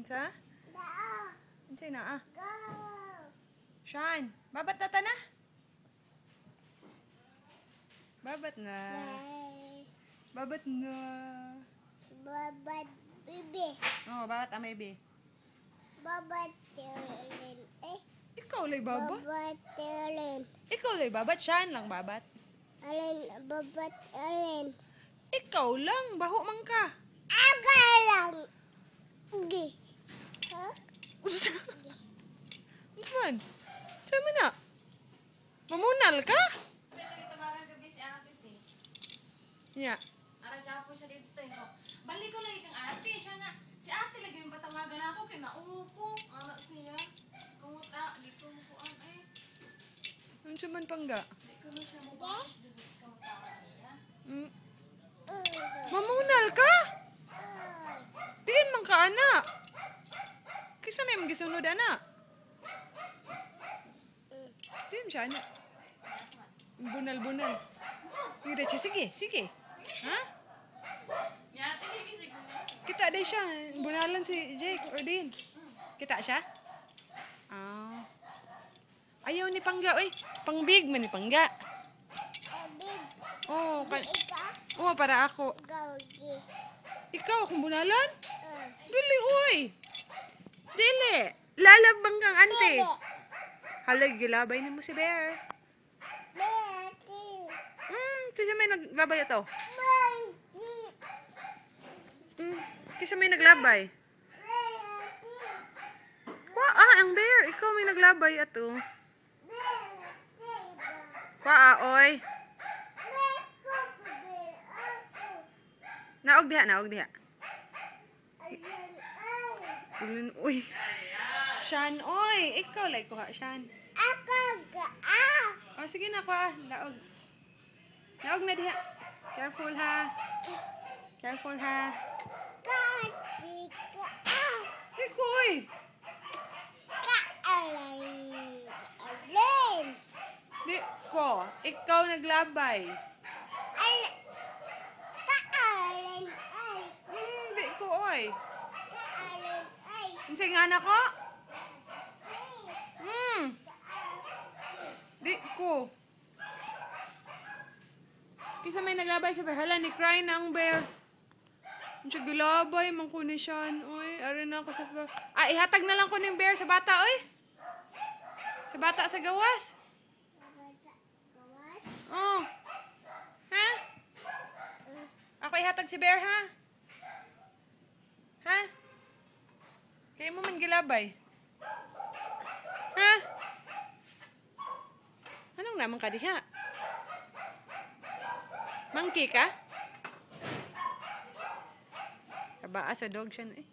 Unsa? Unsay na Sean, babat na ta na. Babat na. Babat na. Babat bibi. Oh, babat amay be. Babat tirin. Ikaw lay babat. Babat tirin. Ikaw lay babat, Sean lang babat. Alin babat alin. Ikaw lang, baho man ka. Aga lang. Gi. Ha? Unsa man? Sama na. Mamunal ka? Pwede rin tawagan gabi si ate, eh. Ya. Ara dyan po siya dito, eh. Balik ko lagi kang ate. Siya nga, si ate lagi yung patawagan ako. Kinaupo. Anak siya. Kumuta. Di ko mukuan, eh. Unsa man pangga? Di ko mo siya mukuan. Di kumuta niya. Mamunal ka? Diin man ka, anak. Kisa na yung gisunod, anak. Diin siya, anak. Bunal-bunal. Sige, sige. Ha? Ni ate, hindi siguro. Kita day siya. Bunalan si Jake or Dean. Kita siya? Ah. Ayaw ni Pangga, oy. Pangbig man ni Pangga. Big. Oh, Ika. para ako. Gawgi. Ikaw, kung bunalan? Dili, uy. Dili. Lalabang kang ante. Halag, gilabay ni mo si Bear. Kasi may naglabay ito. Kasi may naglabay. Ang Bear. Ikaw may naglabay ito. Oy. Naog diha. Uy. Sean, oy. Ikaw like ko ha, Sean. Ako ga. Oh, sige na ko Naog. Naog na diha. Careful ha. Careful ha. Kati ka. Ikaw, oy. Alin. Di ko. Ikaw naglabay. Kaalin. Di ko, oy. Kaalin. Unsay nga na ko? Di ko. Kisa may naglabay sa Bear. Hala, ni cry na ang Bear. Unsay gilabay, man ko ni Sean. Oy, ari na ako sa Bear. Ihatag na lang ko ni Bear sa bata, oy. Sa bata sa gawas. Oh. Ha? Ako ihatag si Bear, ha? Ha? Kaya mo man gilabay. Ha? Anong naman ka diha? Monkey ka? Kabaa sa dog siya na eh.